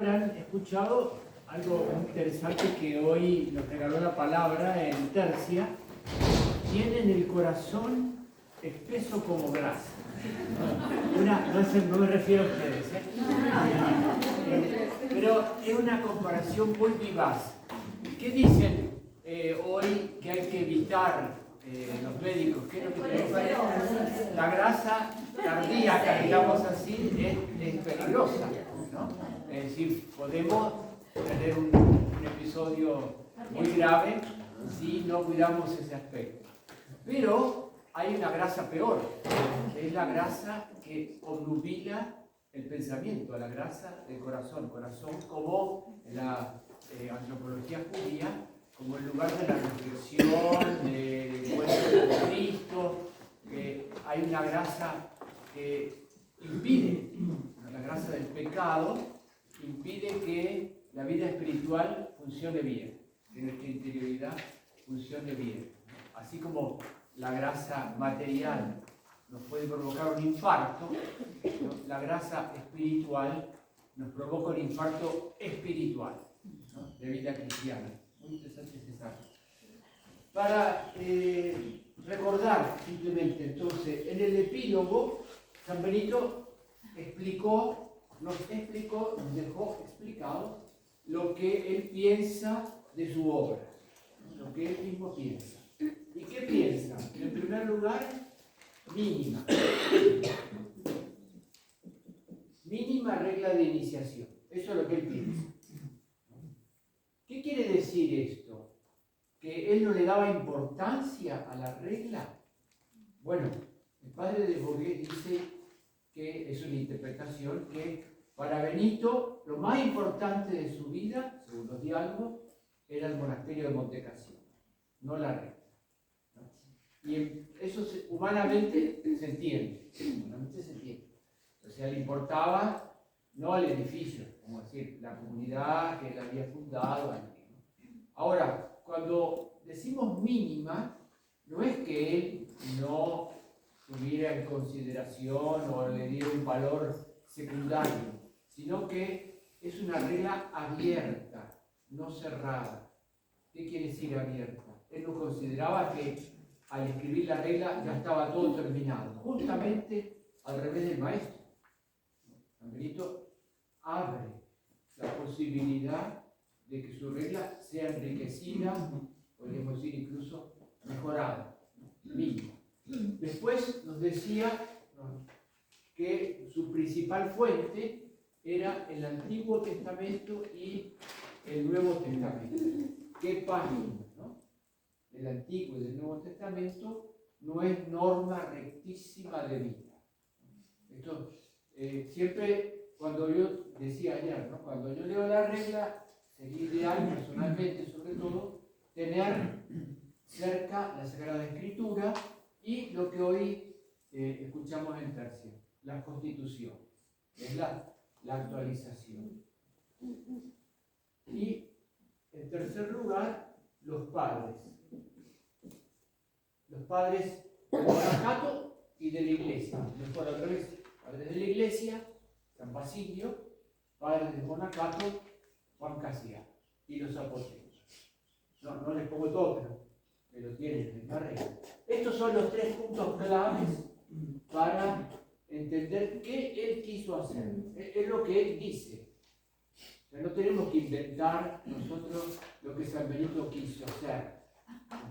Habrán escuchado algo interesante que hoy nos regaló la palabra en tercia. Tienen el corazón espeso como grasa. No me refiero a ustedes, pero es una comparación muy vivaz. ¿Qué dicen hoy que hay que evitar los médicos? ¿Qué es lo que tenemos que hacer? La grasa cardíaca, digamos así, es peligrosa, ¿no? Es decir, podemos tener un episodio muy grave si no cuidamos ese aspecto. Pero hay una grasa peor, que es la grasa que obnubila el pensamiento, la grasa del corazón. Corazón como en la antropología judía, como el lugar de la reflexión, del encuentro con Cristo. Hay una grasa que impide, la grasa del pecado, impide que la vida espiritual funcione bien, que nuestra interioridad funcione bien. Así como la grasa material nos puede provocar un infarto, ¿no? La grasa espiritual nos provoca un infarto espiritual, ¿no? De vida cristiana. Muy interesante ese salto. Para recordar simplemente, entonces, en el epílogo, San Benito nos dejó explicado lo que él piensa de su obra, lo que él mismo piensa. ¿Y qué piensa? En primer lugar, mínima. Mínima regla de iniciación. Eso es lo que él piensa. ¿Qué quiere decir esto? ¿Que él no le daba importancia a la regla? Bueno, el padre de Bogué dice que es una interpretación que para Benito lo más importante de su vida, según los diálogos, era el monasterio de Montecassino, no la regla. Y eso humanamente se entiende. O sea, le importaba no al edificio, como decir, la comunidad que él había fundado. Ahora, cuando decimos mínima, no es que él no tuviera en consideración o le diera un valor secundario, sino que es una regla abierta, no cerrada. ¿Qué quiere decir abierta? Él no consideraba que al escribir la regla ya estaba todo terminado, justamente al revés del maestro. San Benito abre la posibilidad de que su regla sea enriquecida, podríamos decir incluso mejorada, mínima. Después nos decía que su principal fuente era el Antiguo Testamento y el Nuevo Testamento. ¿Qué página, no? Del Antiguo y del Nuevo Testamento no es norma rectísima de vida. Esto siempre, cuando yo decía ayer, ¿no? Cuando yo leo la regla, sería ideal personalmente, sobre todo, tener cerca la Sagrada Escritura y lo que hoy escuchamos en tercia, la Constitución, que es la actualización. Y en tercer lugar, los padres. Los padres del monacato y de la iglesia. Mejor al revés. Padres de la iglesia, San Basilio, padres del monacato, Juan Casiano, y los apoteos. No les pongo todo, pero tienen en la regla. Estos son los tres puntos claves para entender qué él quiso hacer. Es lo que él dice. O sea, no tenemos que inventar nosotros lo que San Benito quiso hacer.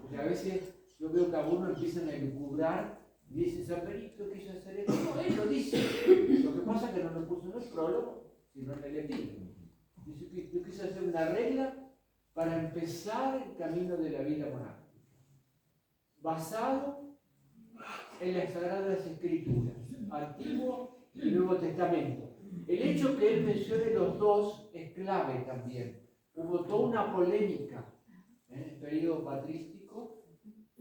Porque a veces yo veo que algunos empiezan a elucubrar y dicen, San Benito quiso hacer esto. No, él lo dice. Lo que pasa es que no lo puso en el prólogo, sino en el epílogo. Dice que yo quise hacer una regla para empezar el camino de la vida monástica, basado en las Sagradas Escrituras, Antiguo y Nuevo Testamento. El hecho que él mencione los dos es clave también. Hubo toda una polémica en el periodo patrístico,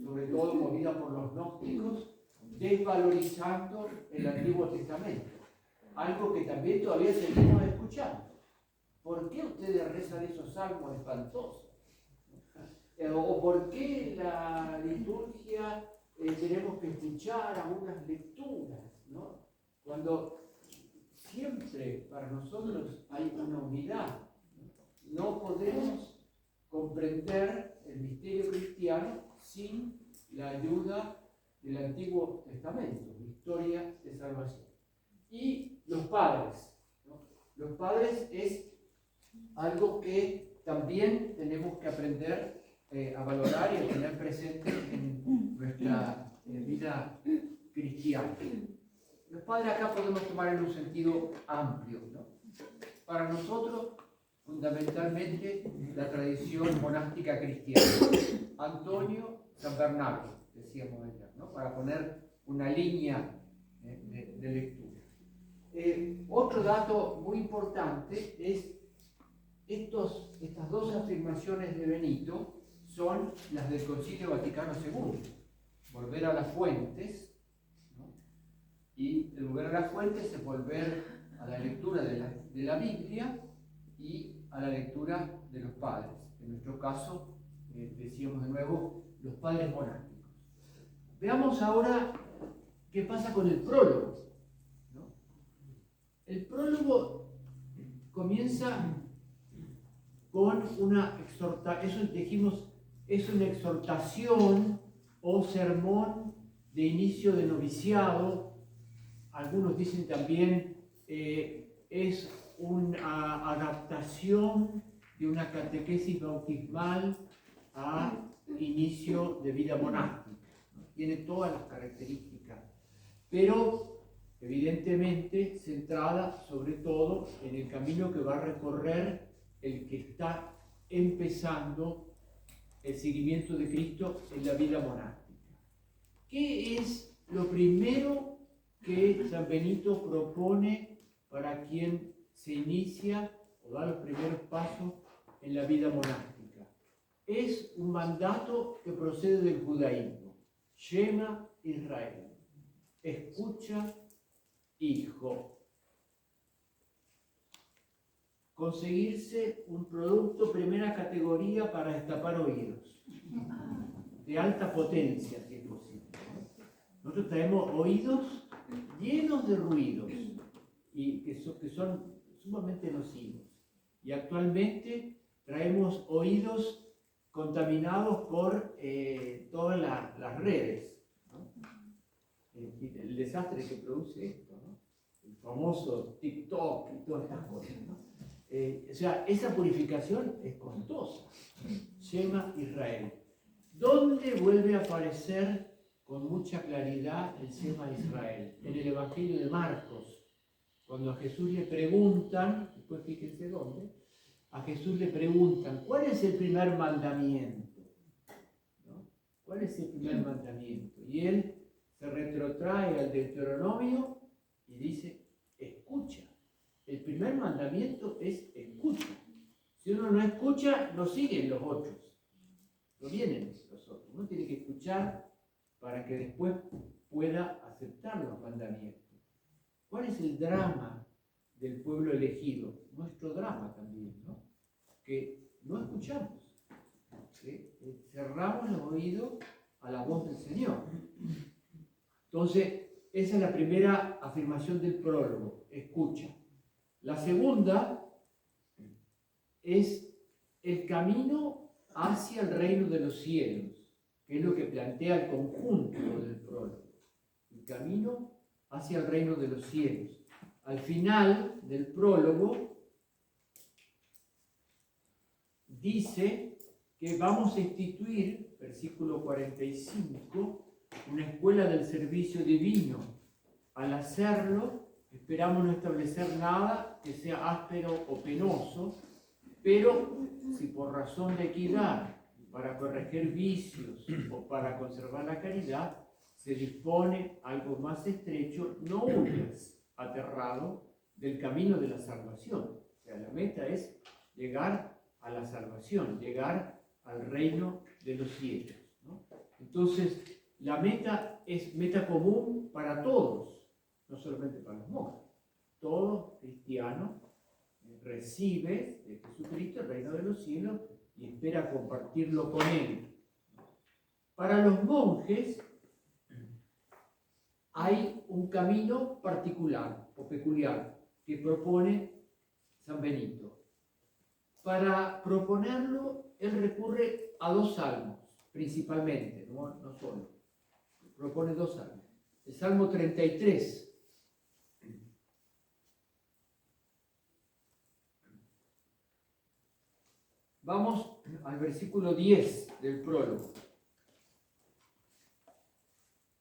sobre todo movida por los gnósticos, desvalorizando el Antiguo Testamento. Algo que también todavía seguimos escuchando. ¿Por qué ustedes rezan esos salmos espantosos? ¿O por qué la liturgia tenemos que escuchar algunas lecturas, ¿no? Cuando siempre para nosotros hay una unidad. No podemos comprender el misterio cristiano sin la ayuda del Antiguo Testamento, historia de salvación. Y los padres, ¿no? Los padres es algo que también tenemos que aprender a valorar y a tener presente en nuestra vida cristiana. Los padres acá podemos tomar en un sentido amplio, ¿no? Para nosotros, fundamentalmente, la tradición monástica cristiana. Antonio, San Bernardo, decíamos ayer, ¿no? Para poner una línea de lectura. Otro dato muy importante es estas dos afirmaciones de Benito son las del Concilio Vaticano II. Volver a las fuentes, ¿no? Y el volver a las fuentes es volver a la lectura de la Biblia y a la lectura de los padres. En nuestro caso, decíamos de nuevo, los padres monásticos. Veamos ahora qué pasa con el prólogo, ¿no? El prólogo comienza con una exhortación, eso dijimos, es una exhortación o sermón de inicio de noviciado. Algunos dicen también es una adaptación de una catequesis bautismal a inicio de vida monástica. Tiene todas las características, pero evidentemente centrada sobre todo en el camino que va a recorrer el que está empezando el seguimiento de Cristo en la vida monástica. ¿Qué es lo primero que San Benito propone para quien se inicia o da los primeros pasos en la vida monástica? Es un mandato que procede del judaísmo. Shema Israel. Escucha, hijo. Conseguirse un producto primera categoría para destapar oídos, de alta potencia, si es posible. Nosotros traemos oídos llenos de ruidos y que son sumamente nocivos. Y actualmente traemos oídos contaminados por todas las redes, ¿no? El desastre que produce esto, ¿no? El famoso TikTok y todas estas cosas, ¿no? O sea, esa purificación es costosa. Shema Israel. ¿Dónde vuelve a aparecer con mucha claridad el Shema Israel? En el Evangelio de Marcos, cuando a Jesús le preguntan, después fíjense dónde, a Jesús le preguntan, ¿cuál es el primer mandamiento? ¿No? ¿Cuál es el primer mandamiento? Y él se retrotrae al Deuteronomio y dice, escucha. El primer mandamiento es escucha. Si uno no escucha, no siguen los otros. No vienen los otros. Uno tiene que escuchar para que después pueda aceptar los mandamientos. ¿Cuál es el drama del pueblo elegido? Nuestro drama también, ¿no? Que no escuchamos. ¿Sí? Cerramos los oídos a la voz del Señor. Entonces, esa es la primera afirmación del prólogo. Escucha. La segunda es el camino hacia el reino de los cielos, que es lo que plantea el conjunto del prólogo. El camino hacia el reino de los cielos. Al final del prólogo dice que vamos a instituir, versículo 45, una escuela del servicio divino. Al hacerlo, esperamos no establecer nada que sea áspero o penoso, pero si por razón de equidad, para corregir vicios o para conservar la caridad, se dispone algo más estrecho, no huyas aterrado del camino de la salvación. O sea, la meta es llegar a la salvación, llegar al reino de los cielos, ¿no? Entonces, la meta es meta común para todos, no solamente para los monjes. Todo cristiano recibe de Jesucristo el reino de los cielos y espera compartirlo con él. Para los monjes hay un camino particular o peculiar, que propone San Benito. Para proponerlo, él recurre a 2 salmos, principalmente, no solo. Propone 2 salmos. El Salmo 33. Vamos al versículo 10 del prólogo.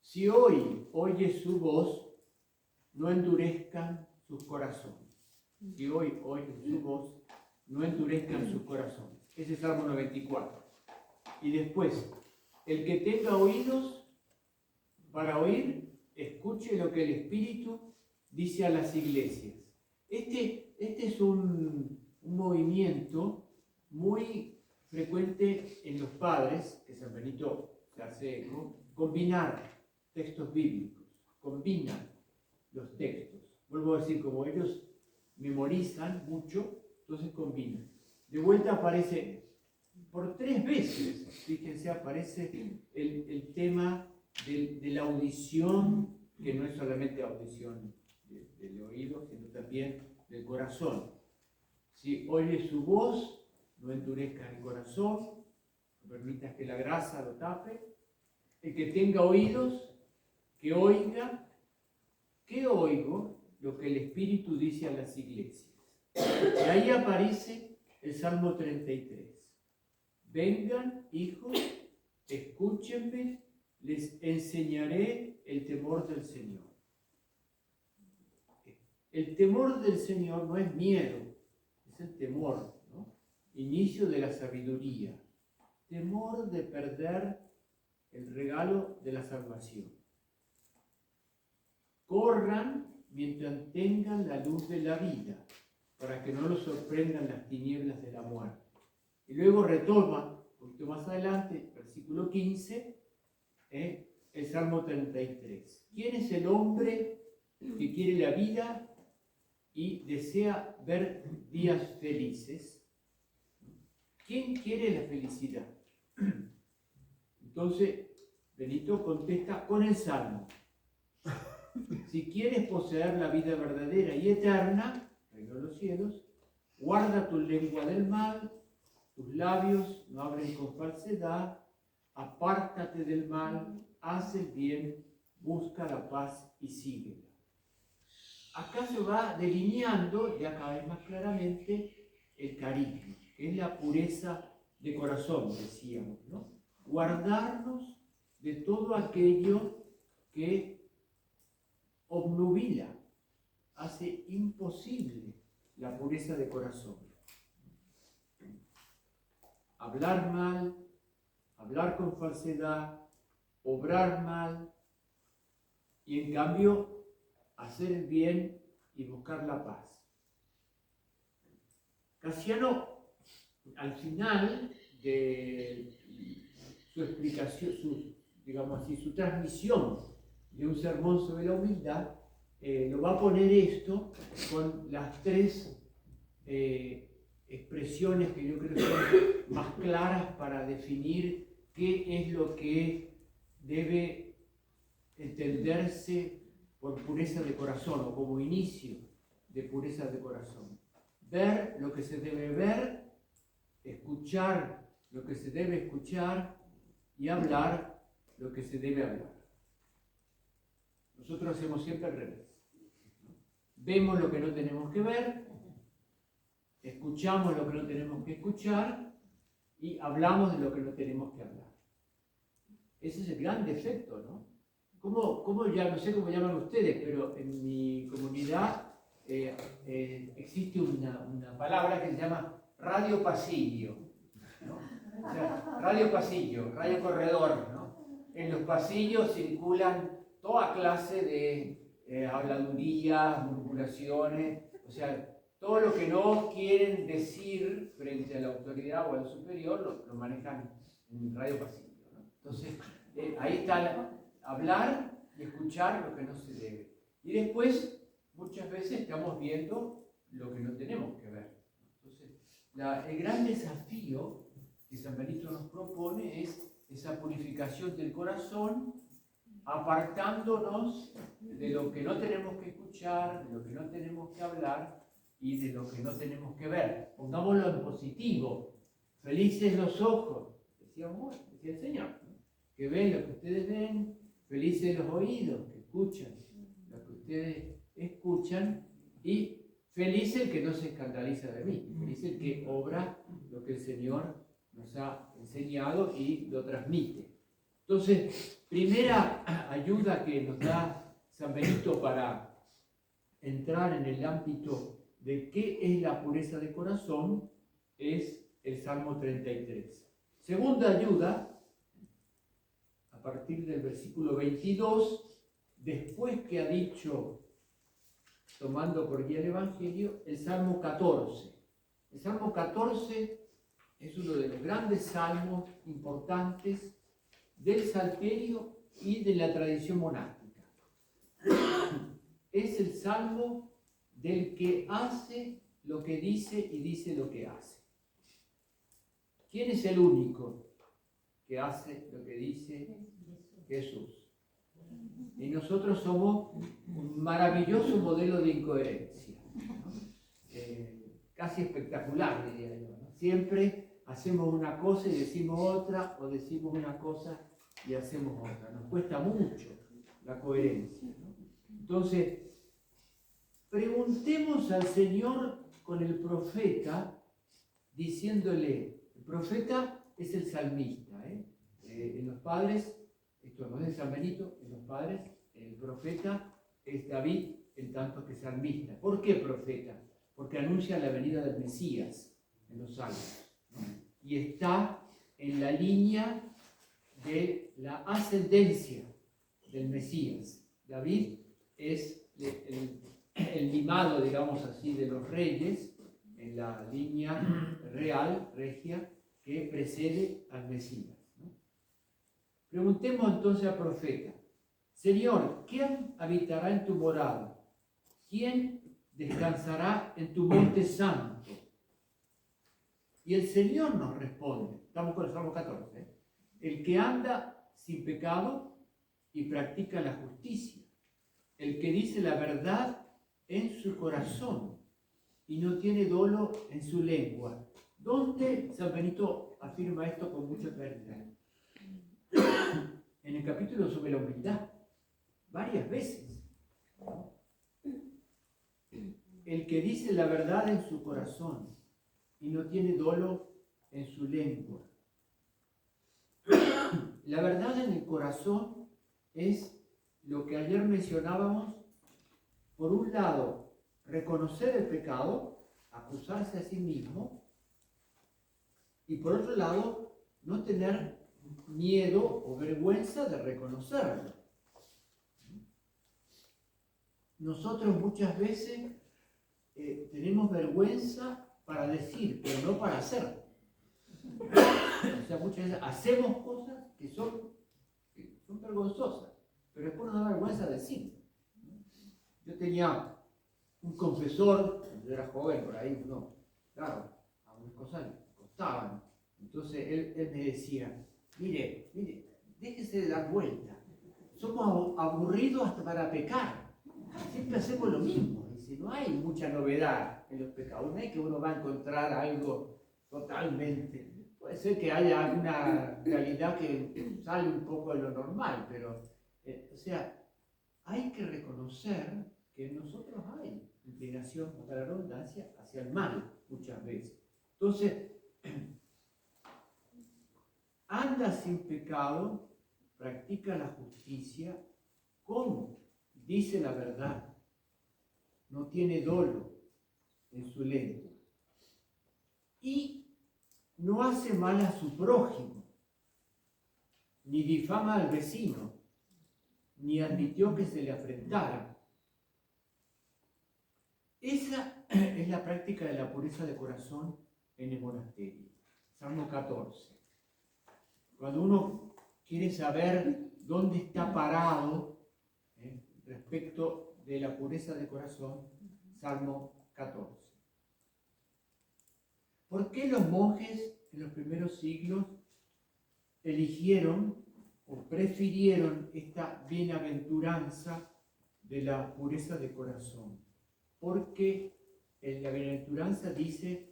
Si hoy oyes su voz, no endurezcan sus corazones. Si hoy oyes su voz, no endurezcan sus corazones. Ese es Salmo 94. Y después, el que tenga oídos para oír, escuche lo que el Espíritu dice a las iglesias. Este es un movimiento muy frecuente en los padres, que San Benito se hace eco, combinar textos bíblicos, combinan los textos. Vuelvo a decir, como ellos memorizan mucho, entonces combinan. De vuelta aparece, por 3 veces, fíjense, aparece el tema de la audición, que no es solamente audición del oído, sino también del corazón. Si oye su voz, no endurezcas el corazón, no permitas que la grasa lo tape. El que tenga oídos, que oiga. ¿Qué oigo? Lo que el Espíritu dice a las iglesias. Y ahí aparece el Salmo 33. Vengan, hijos, escúchenme, les enseñaré el temor del Señor. El temor del Señor no es miedo, es el temor, ¿no? Inicio de la sabiduría. Temor de perder el regalo de la salvación. Corran mientras tengan la luz de la vida, para que no los sorprendan las tinieblas de la muerte. Y luego retoma, un poquito más adelante, versículo 15, el Salmo 33. ¿Quién es el hombre que quiere la vida y desea ver días felices? ¿Quién quiere la felicidad? Entonces, Benito contesta con el Salmo. Si quieres poseer la vida verdadera y eterna, reino de los cielos, guarda tu lengua del mal, tus labios no hablen con falsedad, apártate del mal, haz el bien, busca la paz y síguela. Acá se va delineando ya cada vez más claramente el carisma, que es la pureza de corazón, decíamos, ¿no? Guardarnos de todo aquello que obnubila, hace imposible la pureza de corazón. Hablar mal, hablar con falsedad, obrar mal y en cambio hacer el bien y buscar la paz. Casiano, al final de su explicación, su transmisión de un sermón sobre la humildad, lo va a poner esto con las 3 expresiones que yo creo que son más claras para definir qué es lo que debe entenderse por pureza de corazón o como inicio de pureza de corazón. Ver lo que se debe ver, escuchar lo que se debe escuchar y hablar lo que se debe hablar. Nosotros hacemos siempre al revés. Vemos lo que no tenemos que ver, escuchamos lo que no tenemos que escuchar y hablamos de lo que no tenemos que hablar. Ese es el gran defecto, ¿no? ¿Cómo ya, no sé cómo llaman ustedes, pero en mi comunidad existe una palabra que se llama radio pasillo, ¿no? O sea, radio pasillo, radio corredor, ¿no? En los pasillos circulan toda clase de habladurías, murmuraciones, o sea, todo lo que no quieren decir frente a la autoridad o al superior lo manejan en radio pasillo, ¿no? Entonces, ahí está hablar y escuchar lo que no se debe. Y después, muchas veces estamos viendo lo que no tenemos que ver. Entonces, el gran desafío que San Benito nos propone es esa purificación del corazón apartándonos de lo que no tenemos que escuchar, de lo que no tenemos que hablar y de lo que no tenemos que ver. Pongámoslo en positivo. Felices los ojos, decía el Señor, ¿no? Que ven lo que ustedes ven, felices los oídos, que escuchan lo que ustedes escuchan, y feliz el que no se escandaliza de mí, feliz el que obra lo que el Señor nos ha enseñado y lo transmite. Entonces, primera ayuda que nos da San Benito para entrar en el ámbito de qué es la pureza de corazón es el Salmo 33. Segunda ayuda, a partir del versículo 22, después que ha dicho, tomando por guía el Evangelio, el Salmo 14. El Salmo 14 es uno de los grandes salmos importantes del Salterio y de la tradición monástica. Es el salmo del que hace lo que dice y dice lo que hace. ¿Quién es el único que hace lo que dice? Jesús. Y nosotros somos un maravilloso modelo de incoherencia, ¿no? Casi espectacular, diría yo, ¿no? Siempre hacemos una cosa y decimos otra, o decimos una cosa y hacemos otra. Nos cuesta mucho la coherencia, ¿no? Entonces, preguntemos al Señor con el profeta, diciéndole, el profeta es el salmista, en los padres, esto no es de San Benito, en los padres, el profeta es David, en tanto que salmista. ¿Por qué profeta? Porque anuncia la venida del Mesías en los salmos, ¿no? Y está en la línea de la ascendencia del Mesías. David es el limado, digamos así, de los reyes, en la línea real, regia, que precede al Mesías, ¿no? Preguntemos entonces al profeta, Señor, ¿quién habitará en tu morada? ¿Quién descansará en tu monte santo? Y el Señor nos responde, estamos con el Salmo 14, el que anda sin pecado y practica la justicia, el que dice la verdad en su corazón y no tiene dolo en su lengua. ¿Dónde San Benito afirma esto con mucha claridad? En el capítulo sobre la humildad, varias veces, ¿no? El que dice la verdad en su corazón y no tiene dolo en su lengua. La verdad en el corazón es lo que ayer mencionábamos. Por un lado, reconocer el pecado, acusarse a sí mismo, y por otro lado, no tener miedo o vergüenza de reconocerlo. Nosotros muchas veces tenemos vergüenza para decir, pero no para hacer. O sea, muchas veces hacemos cosas que son vergonzosas, pero después nos da vergüenza decir. Yo tenía un confesor, cuando yo era joven, por ahí, no, claro, algunas cosas le costaban. Entonces él me decía, mire, déjese de dar vuelta. Somos aburridos hasta para pecar. Siempre hacemos lo mismo. Dice, no hay mucha novedad en los pecados. No es que uno va a encontrar algo totalmente. Puede ser que haya alguna realidad que sale un poco de lo normal, pero, o sea, hay que reconocer que en nosotros hay inclinación, para la redundancia, hacia el mal muchas veces. Entonces, anda sin pecado, practica la justicia, ¿cómo? Dice la verdad, no tiene dolo en su lengua y no hace mal a su prójimo, ni difama al vecino, ni admitió que se le afrentara. Esa es la práctica de la pureza de corazón en el monasterio. Salmo 14. Cuando uno quiere saber dónde está parado respecto de la pureza de corazón, Salmo 14. ¿Por qué los monjes en los primeros siglos eligieron o prefirieron esta bienaventuranza de la pureza de corazón, porque en la bienaventuranza dice,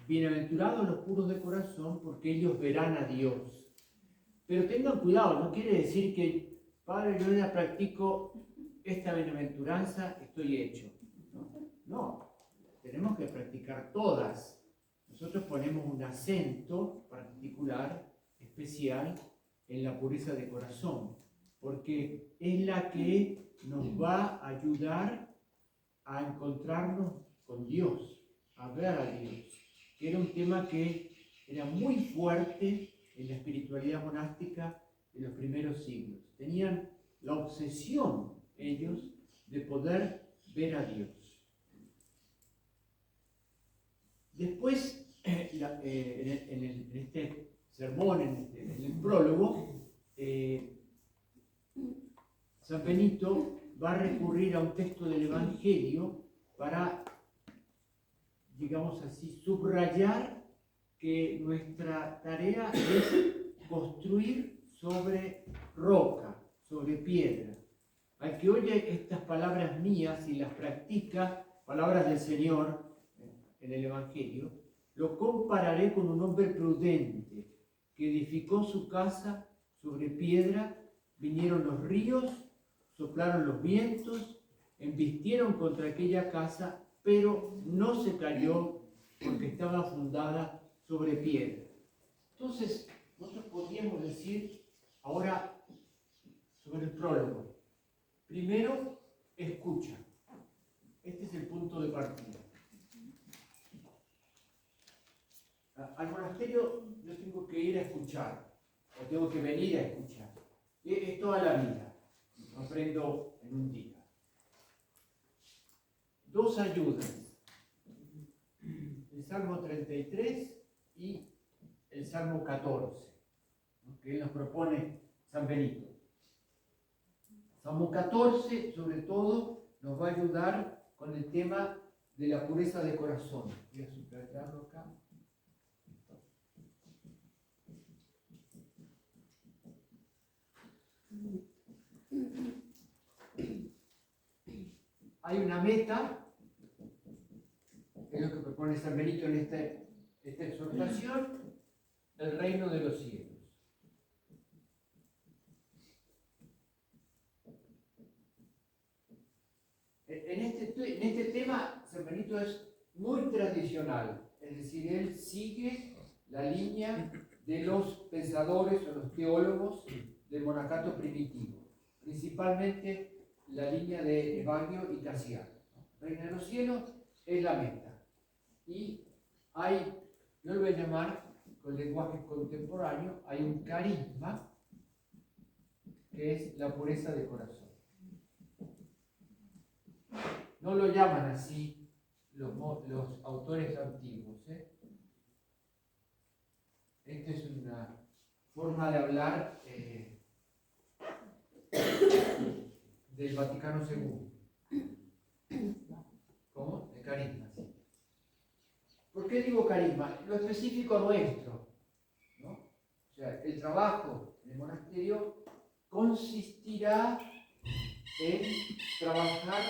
bienaventurados los puros de corazón, porque ellos verán a Dios. Pero tengan cuidado, no quiere decir que, Padre, yo ya practico esta bienaventuranza, estoy hecho. No, tenemos que practicar todas. Nosotros ponemos un acento particular, especial, en la pureza de corazón, porque es la que nos va a ayudar a encontrarnos con Dios, a ver a Dios, que era un tema que era muy fuerte en la espiritualidad monástica de los primeros siglos. Tenían la obsesión ellos de poder ver a Dios. Después, en este sermón, en el prólogo, San Benito va a recurrir a un texto del Evangelio para, digamos así, subrayar que nuestra tarea es construir sobre roca, sobre piedra. Al que oye estas palabras mías y las practica, palabras del Señor en el Evangelio, lo compararé con un hombre prudente que edificó su casa sobre piedra, vinieron los ríos, soplaron los vientos, embistieron contra aquella casa, pero no se cayó porque estaba fundada sobre piedra. Entonces, nosotros podríamos decir ahora sobre el prólogo. Primero, escucha. Este es el punto de partida. Al monasterio yo tengo que ir a escuchar, o tengo que venir a escuchar. Es toda la vida, no aprendo en un día. Dos ayudas, el Salmo 33 y el Salmo 14, ¿no?, que él nos propone San Benito. Salmo 14, sobre todo, nos va a ayudar con el tema de la pureza de corazón. Voy a subrayarlo acá. Hay una meta, que es lo que propone San Benito en esta exhortación, el reino de los cielos. En este tema, San Benito es muy tradicional, es decir, él sigue la línea de los pensadores o los teólogos del monacato primitivo, principalmente la línea de Evagrio y Casiano. Reino de los cielos es la meta. Y hay, yo lo voy a llamar con lenguaje contemporáneo, hay un carisma que es la pureza de corazón. No lo llaman así los autores antiguos. Esta es una forma de hablar del Vaticano II. ¿Cómo? De carisma, sí. ¿Por qué digo carisma? Lo específico nuestro, ¿no? O sea, el trabajo del monasterio consistirá en trabajar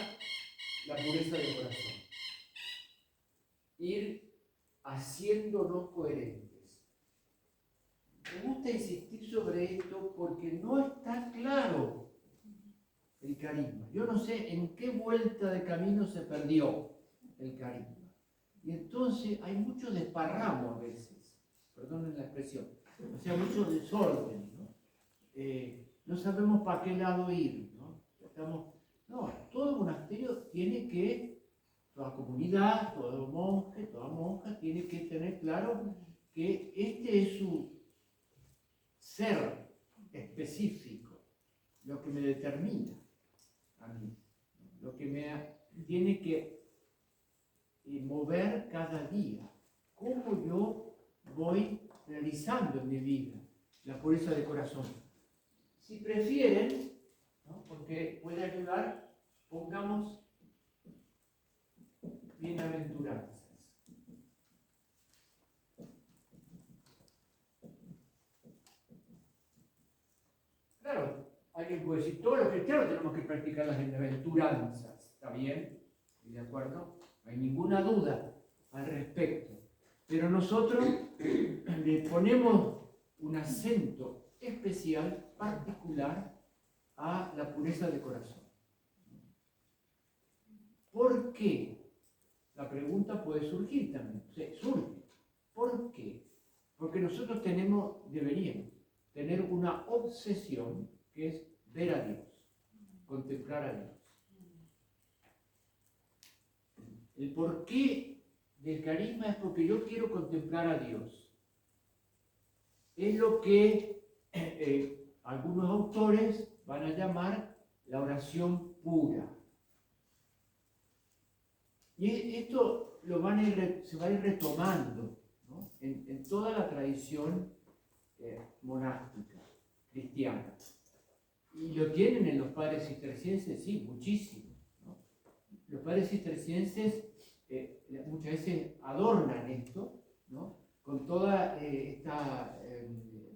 la pureza del corazón, ir haciéndonos coherentes. Me gusta insistir sobre esto porque no está claro el carisma. Yo no sé en qué vuelta de camino se perdió el carisma. Y entonces hay mucho desparramo a veces, perdonen la expresión, o sea, mucho desorden, ¿no? No sabemos para qué lado ir, ¿no? Todo monasterio tiene que, toda comunidad, todo monje, toda monja tiene que tener claro que este es su ser específico, lo que me determina a mí, lo que me tiene que mover cada día, cómo yo voy realizando en mi vida la pureza de corazón. Si prefieren, ¿no?, porque puede ayudar, pongamos bienaventuranzas. alguien puede decir, todos los cristianos tenemos que practicar las bienaventuranzas. ¿Está bien? ¿De acuerdo? No hay ninguna duda al respecto. Pero nosotros le ponemos un acento especial, particular, a la pureza de corazón. ¿Por qué? La pregunta puede surgir también. O sea, surge. ¿Por qué? Porque nosotros deberíamos tener una obsesión que es ver a Dios, contemplar a Dios. El porqué del carisma es porque yo quiero contemplar a Dios. Es lo que algunos autores van a llamar la oración pura. Y esto se va a ir retomando, ¿no? en toda la tradición monástica, cristiana. Y lo tienen en los padres cistercienses, sí, muchísimo, ¿no? Los padres cistercienses muchas veces adornan esto, ¿no? Con toda esta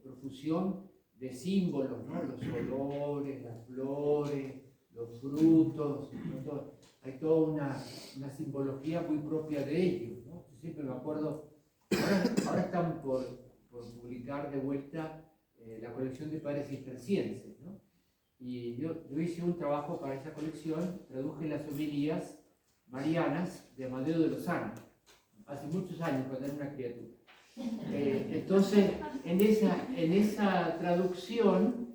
profusión de símbolos, ¿no? Los olores, las flores, los frutos, ¿no? Hay toda una simbología muy propia de ellos, ¿no? Yo siempre me acuerdo, ahora están por publicar de vuelta la colección de padres cistercienses, ¿no? Y yo hice un trabajo para esa colección, traduje las homilías marianas de Amadeo de Lozano, hace muchos años, cuando era una criatura. Entonces, en esa traducción,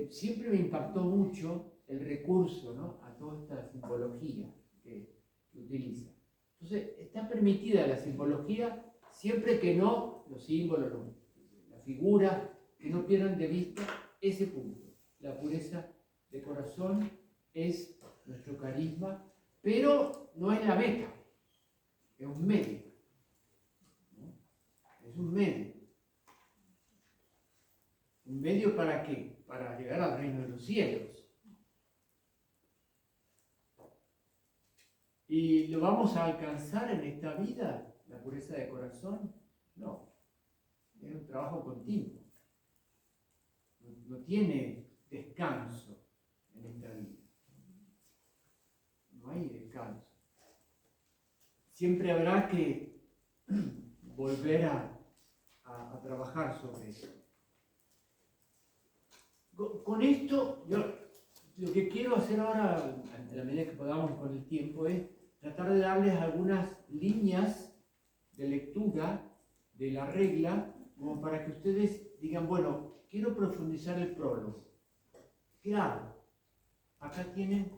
siempre me impactó mucho el recurso, ¿no? A toda esta simbología que utiliza. Entonces, está permitida la simbología siempre que no, los símbolos, la figura, que no pierdan de vista ese punto. La pureza de corazón es nuestro carisma, pero no es la meta, es un medio. ¿No? Es un medio. ¿Un medio para qué? Para llegar al reino de los cielos. ¿Y lo vamos a alcanzar en esta vida, la pureza de corazón? No. Es un trabajo continuo. No tiene descanso en esta vida. No hay descanso. Siempre habrá que volver a trabajar sobre eso. Con esto, yo lo que quiero hacer ahora, a la medida que podamos con el tiempo, es tratar de darles algunas líneas de lectura de la regla, como para que ustedes digan, bueno, quiero profundizar el prólogo. ¿Qué hago? Acá tienen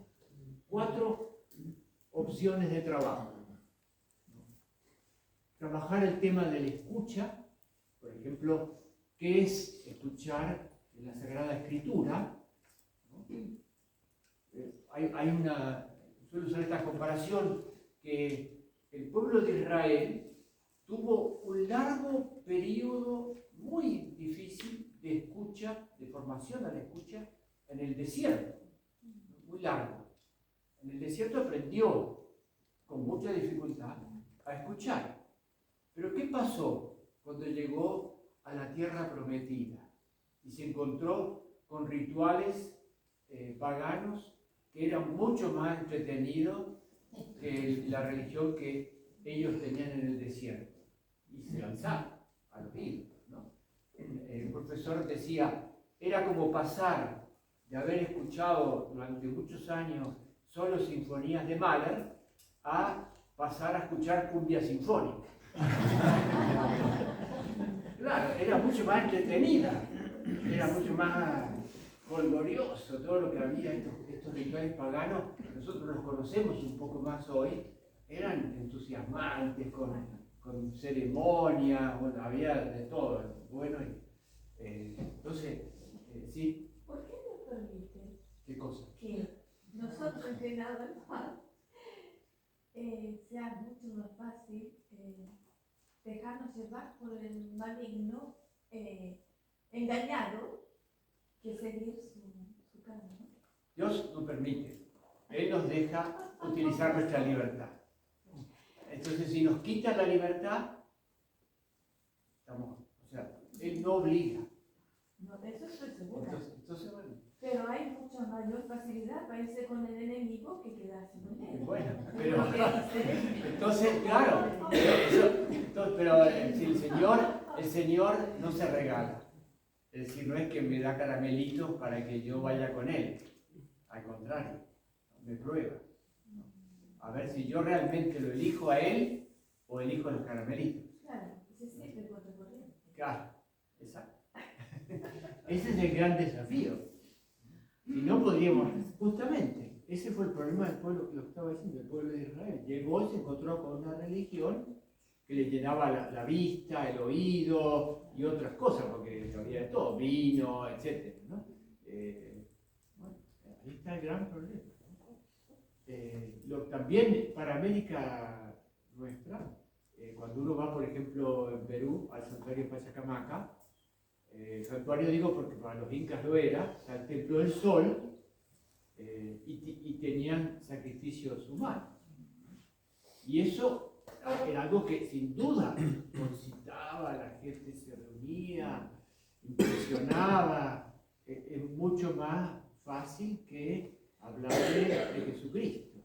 4 opciones de trabajo. Trabajar el tema de la escucha, por ejemplo, ¿qué es escuchar en la Sagrada Escritura? ¿No? Suelo usar esta comparación, que el pueblo de Israel tuvo un largo periodo muy difícil de escucha, de formación a la escucha, en el desierto, muy largo. En el desierto aprendió con mucha dificultad a escuchar. Pero ¿qué pasó cuando llegó a la tierra prometida y se encontró con rituales paganos que eran mucho más entretenidos que la religión que ellos tenían en el desierto? Y se lanzaron a los ídolos, ¿no? El profesor decía, era como pasar de haber escuchado durante muchos años solo sinfonías de Mahler a pasar a escuchar cumbia sinfónica. Claro, era mucho más entretenida, era mucho más glorioso todo lo que había, estos rituales paganos, nosotros los conocemos un poco más hoy, eran entusiasmantes, con ceremonias, bueno, había de todo, bueno, entonces, sí. ¿Por qué nos permite? ¿Qué cosa? Que nosotros que nada más sea mucho más fácil dejarnos llevar por el maligno engañado que seguir su camino. Dios nos permite, Él nos deja utilizar nuestra libertad. Entonces, si nos quita la libertad, Él no obliga. No, de eso estoy segura. Entonces bueno, Pero hay mucha mayor facilidad para irse con el enemigo que quedarse con él. Bueno, pero Porque es diferente. entonces, claro, pero si el Señor no se regala. Es decir, no es que me da caramelitos para que yo vaya con Él. Al contrario, me prueba. A ver si yo realmente lo elijo a Él o elijo los caramelitos. Claro, ese es siempre contracorriente. Claro, exacto. Ese es el gran desafío. Si no podríamos, justamente, ese fue el problema del pueblo, lo que estaba diciendo, el pueblo de Israel. Llegó y se encontró con una religión que le llenaba la vista, el oído y otras cosas, porque había de todo, vino, etc. ¿no? Bueno, ahí está el gran problema. También para América nuestra, cuando uno va, por ejemplo, en Perú, al santuario Pachacamaca, santuario digo porque para los incas lo era, o sea, el templo del sol, y tenían sacrificios humanos. Y eso era algo que sin duda concitaba, la gente se reunía, impresionaba. Es mucho más fácil que hablar de Jesucristo.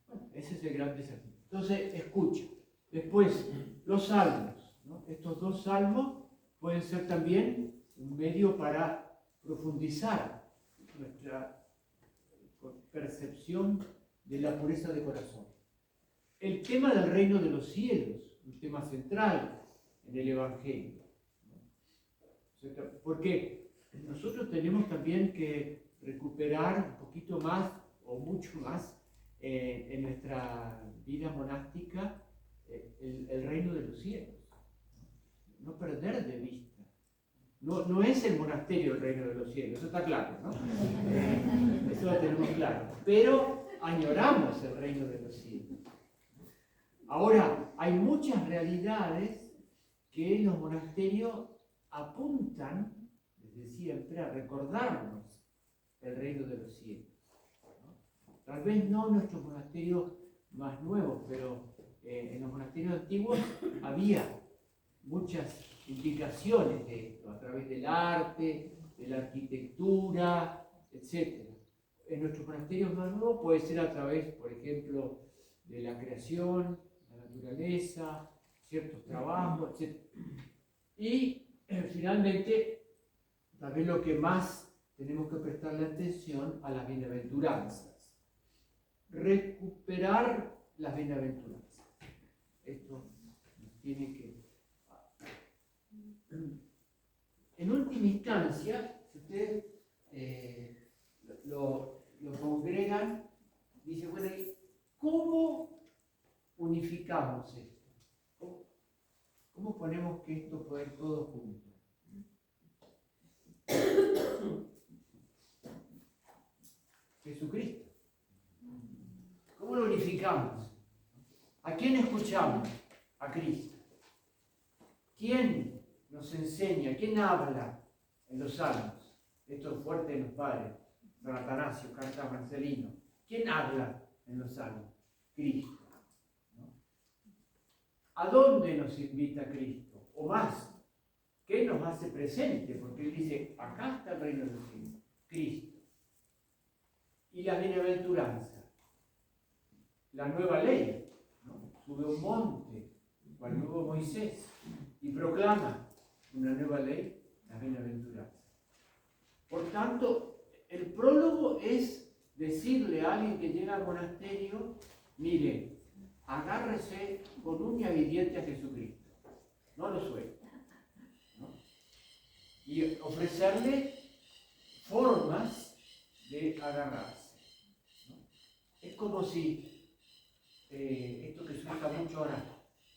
Bueno, ese es el gran desafío. Entonces, escucha. Después, los salmos, ¿no? Estos dos salmos pueden ser también un medio para profundizar nuestra percepción de la pureza de corazón. El tema del reino de los cielos, un tema central en el Evangelio. Porque nosotros tenemos también que recuperar un poquito más o mucho más en nuestra vida monástica el reino de los cielos. No perder de vista. No es el monasterio el reino de los cielos, eso está claro, ¿no? Eso lo tenemos claro. Pero añoramos el reino de los cielos. Ahora, hay muchas realidades que los monasterios apuntan, desde siempre, a recordarnos el reino de los cielos, ¿no? Tal vez no en nuestros monasterios más nuevos, pero en los monasterios antiguos había muchas indicaciones de esto, a través del arte, de la arquitectura, etc. En nuestros monasterios más nuevos puede ser a través, por ejemplo, de la creación, la naturaleza, ciertos trabajos, etc. Y finalmente, tal vez lo que más tenemos que prestarle atención a las bienaventuranzas. Recuperar las bienaventuranzas. Esto tiene que... En última instancia, si ustedes lo congregan, dice, bueno, ¿cómo unificamos esto? ¿Cómo ponemos que esto pueda ir todo junto? Jesucristo. ¿Cómo lo unificamos? ¿A quién escuchamos? A Cristo. ¿Quién nos enseña? ¿Quién habla en los salmos? Esto es fuerte en los padres. San Atanasio, Carta Marcelino. ¿Quién habla en los salmos? Cristo. ¿No? ¿A dónde nos invita Cristo? O más, ¿qué nos hace presente? Porque Él dice, acá está el reino de los cielos. Cristo. Y la bienaventuranza. La nueva ley. ¿No? Sube a un monte, cual nuevo Moisés, y proclama una nueva ley, la bienaventuranza. Por tanto, el prólogo es decirle a alguien que llega al monasterio, mire, agárrese con uñas y dientes a Jesucristo, no lo suelte, ¿no? Y ofrecerle formas de agarrarse, ¿no? Es como si, esto que se usa mucho ahora,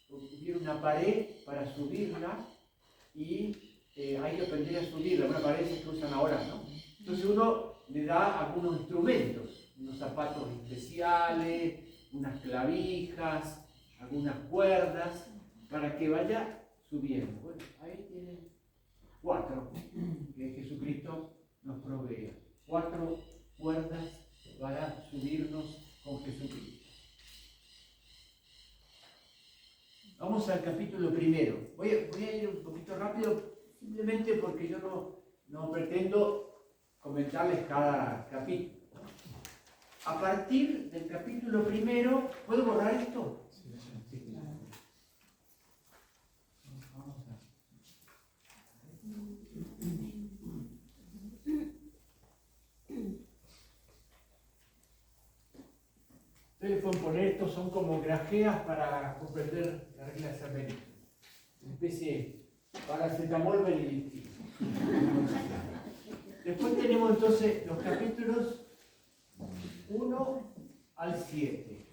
hubiera una pared para subirla y hay que aprender a subirla, una pared que usan ahora, ¿no? Entonces uno le da algunos instrumentos, unos zapatos especiales, unas clavijas, algunas cuerdas, para que vaya subiendo. Bueno, ahí tienen 4 que Jesucristo nos provee. 4 cuerdas para subirnos con Jesucristo. Vamos al capítulo primero. Voy a ir un poquito rápido, simplemente porque yo no pretendo comentarles cada capítulo. A partir del capítulo primero, ¿puedo borrar esto? Sí. Vamos a... Ustedes pueden poner, estos son como grajeas para comprender la regla de San Benito. Una especie de paracetamol benedictino. Después tenemos entonces los capítulos 1 al 7,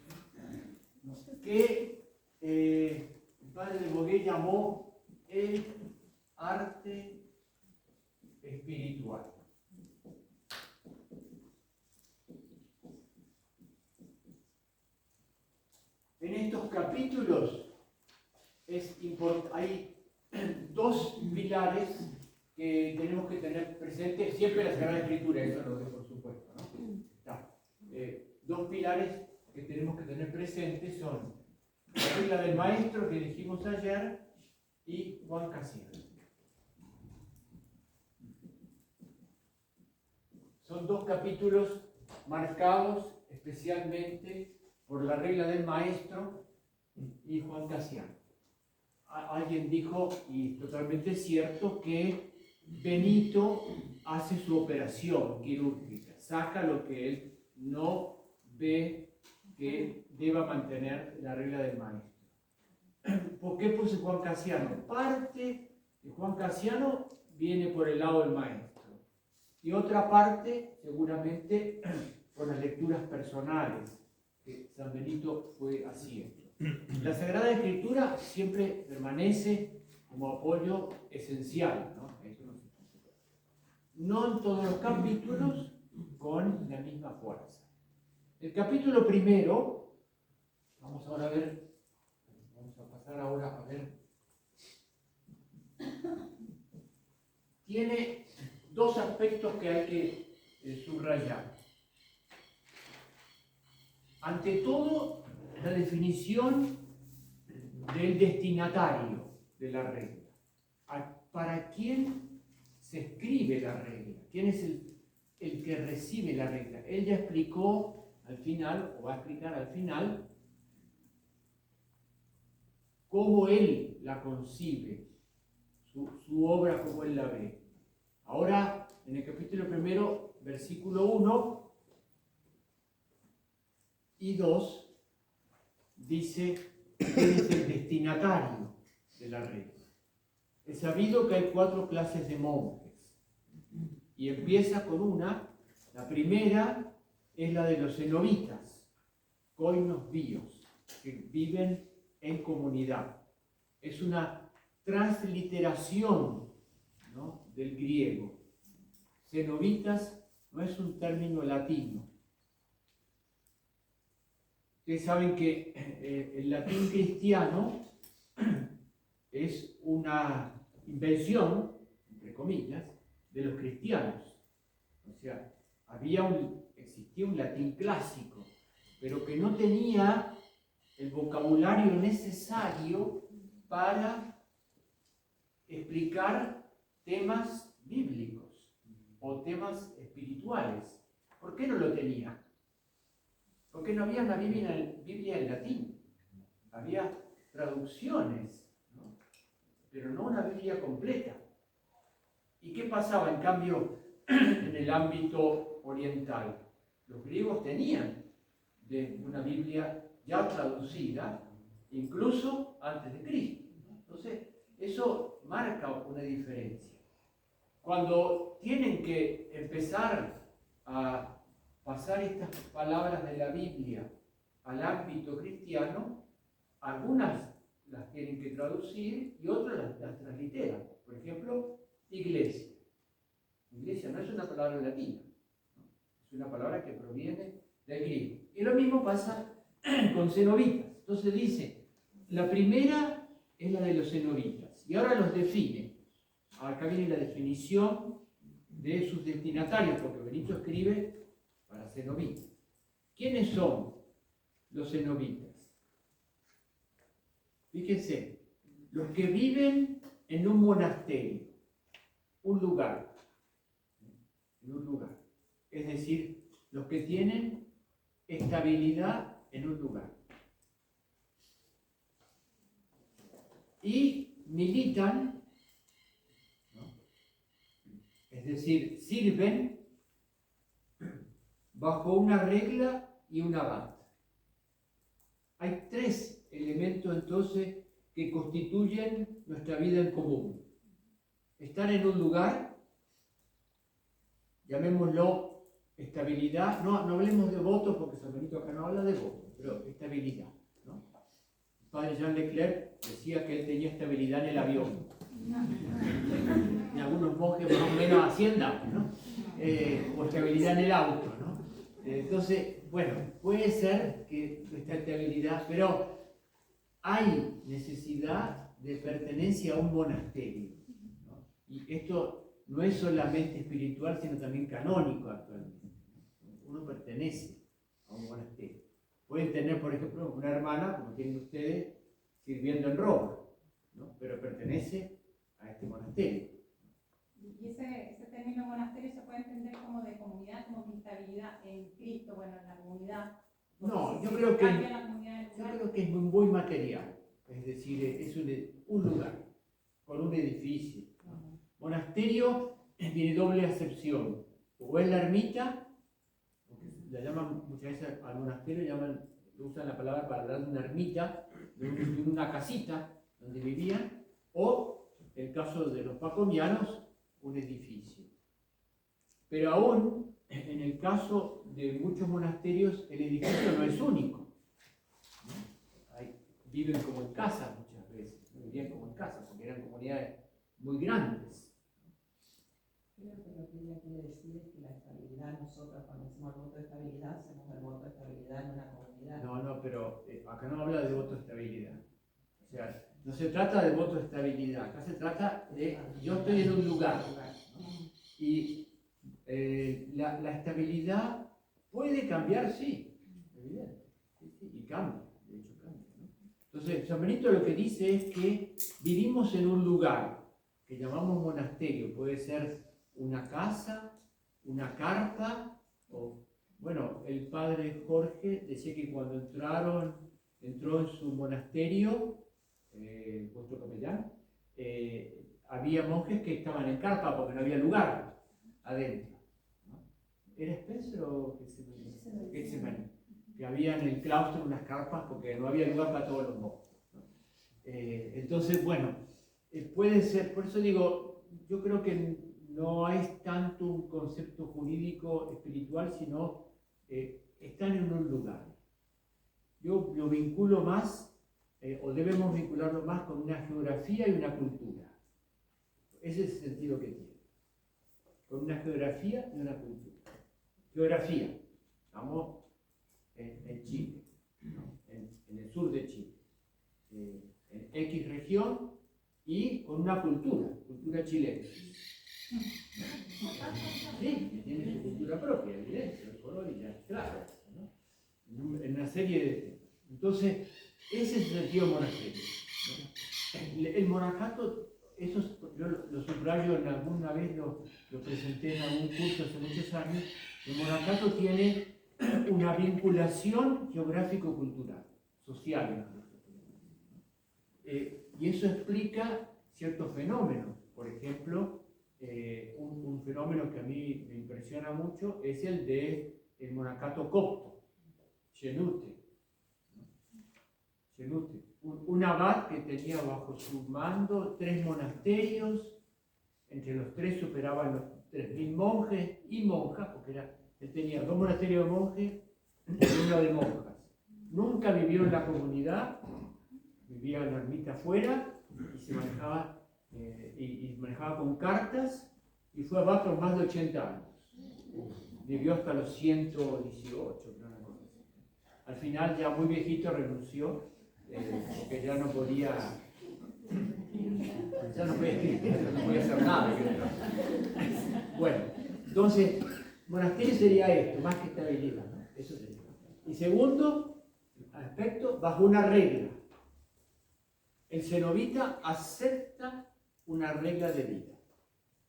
que el padre de Bogué llamó el arte espiritual. En estos capítulos hay dos pilares que tenemos que tener presentes, siempre la Sagrada Escritura, eso lo de por supuesto, ¿no? Dos pilares que tenemos que tener presentes son la regla del maestro que dijimos ayer y Juan Casiano. Son dos capítulos marcados especialmente por la regla del maestro y Juan Casiano. Alguien dijo, y totalmente cierto, que Benito hace su operación quirúrgica, saca lo que él no ve que deba mantener la regla del maestro. ¿Por qué puse Juan Casiano? Parte de Juan Casiano viene por el lado del maestro y otra parte seguramente por las lecturas personales que San Benito fue haciendo. La Sagrada Escritura siempre permanece como apoyo esencial, ¿no? Eso no se preocupa. No en todos los capítulos con la misma fuerza. El capítulo primero, vamos ahora a ver, vamos a pasar ahora a ver, tiene dos aspectos que hay que subrayar. Ante todo, la definición del destinatario de la regla. ¿Para quién se escribe la regla? ¿Quién es el que recibe la regla? Él ya explicó al final, o va a explicar al final, cómo él la concibe, su obra como él la ve. Ahora, en el capítulo primero, versículo 1 y 2, dice quién es el destinatario de la regla. Es sabido que hay 4 clases de monjes y empieza con una. La primera es la de los cenobitas, koinos bios, que viven en comunidad. Es una transliteración, ¿no?, del griego. Cenobitas no es un término latino. Ustedes saben que el latín cristiano es una invención, entre comillas, de los cristianos. O sea, existía un latín clásico, pero que no tenía el vocabulario necesario para explicar temas bíblicos o temas espirituales. ¿Por qué no lo tenía? Porque no había una Biblia en latín. Había traducciones, ¿no?, pero no una Biblia completa. ¿Y qué pasaba, en cambio, en el ámbito oriental? Los griegos tenían una Biblia ya traducida, incluso antes de Cristo. Entonces, eso marca una diferencia. Cuando tienen que empezar a pasar estas palabras de la Biblia al ámbito cristiano, algunas las tienen que traducir y otras las transliteran. Por ejemplo, iglesia. Iglesia no es una palabra latina, ¿no? Es una palabra que proviene del griego. Y lo mismo pasa con cenobitas. Entonces dice, la primera es la de los cenobitas. Y ahora los define. Acá viene la definición de sus destinatarios, porque Benito escribe para cenobitas. ¿Quiénes son los cenobitas? Fíjense, los que viven en un monasterio, un lugar. en un lugar. Es decir, los que tienen estabilidad en un lugar. Y militan, ¿no? Es decir, sirven bajo una regla y un abad. Hay tres elementos entonces que constituyen nuestra vida en común. Estar en un lugar, llamémoslo estabilidad, no hablemos de voto porque San Benito acá no habla de voto, pero estabilidad, ¿no? El padre Jean Leclerc decía que él tenía estabilidad en el avión. Y algunos monjes más o menos hacienda, ¿no? O estabilidad en el auto, ¿no? Entonces, bueno, puede ser que esta estabilidad, pero hay necesidad de pertenencia a un monasterio, ¿no? Y esto no es solamente espiritual, sino también canónico actualmente. Uno pertenece a un monasterio. Pueden tener, por ejemplo, una hermana, como tienen ustedes, sirviendo en Roma, ¿no? Pero pertenece a este monasterio. Y ese término monasterio se puede entender como de comunidad, como de estabilidad en Cristo, bueno, en la comunidad. No, Si yo se creo cambia la comunidad del lugar. que es muy material, es decir, es un lugar, con un edificio, ¿no? Monasterio tiene doble acepción, o es la ermita, porque la llaman muchas veces al monasterio, usan la palabra para hablar de una ermita, de una casita donde vivían, o el caso de los pacomianos, un edificio. Pero aún, en el caso de muchos monasterios, el edificio no es único, ¿no? Viven como en casa muchas veces, vivían como en casa, porque eran comunidades muy grandes. Creo que lo que ella quiere decir es que la estabilidad, nosotros cuando hacemos el voto de estabilidad, hacemos el voto de estabilidad en una comunidad. No, pero acá no habla de voto de estabilidad. O sea, no se trata de voto de estabilidad, acá se trata de yo estoy en un lugar, ¿no? Y la estabilidad puede cambiar, sí, evidente, sí, y cambia, de hecho cambia, ¿no? Entonces, San Benito lo que dice es que vivimos en un lugar que llamamos monasterio, puede ser una casa, una carpa, o, bueno, el padre Jorge decía que cuando entró en su monasterio, vuestro capellán, había monjes que estaban en carpa porque no había lugar adentro, ¿no? ¿Era Spencer o Getsemaní? Que había en el claustro unas carpas porque no había lugar para todos los monjes, ¿no? Entonces, bueno, puede ser, por eso digo, yo creo que no es tanto un concepto jurídico espiritual, sino están en un lugar. Yo lo vinculo más, o debemos vincularlo más con una geografía y una cultura. Ese es el sentido que tiene. Con una geografía y una cultura. Geografía, estamos en Chile, ¿no? En el sur de Chile, en X región, y con una cultura chilena. Sí, que tiene su cultura propia, evidente, el color y ya, claro, ¿no? En una serie de... Entonces, ese es el sentido monasterio, ¿no? El monacato, eso yo lo subrayo, alguna vez lo presenté en algún curso hace muchos años. El monacato tiene una vinculación geográfico-cultural, social, y eso explica ciertos fenómenos. Por ejemplo, un fenómeno que a mí me impresiona mucho es el del monacato copto, Chenute. Un abad que tenía bajo su mando 3 monasterios, entre los 3 superaban los 3.000 monjes y monjas, porque él tenía 2 monasterios de monjes y 1 de monjas. Nunca vivió en la comunidad, vivía en la ermita afuera y se manejaba, y manejaba con cartas, y fue abad por más de 80 años. Vivió hasta los 118, una cosa así. Al final, ya muy viejito, renunció, porque ya no podía escribir, no podía hacer nada. Bueno, entonces, monasterio sería esto, más que estabilidad, ¿no? Eso sería. Y segundo aspecto, bajo una regla. El cenobita acepta una regla de vida.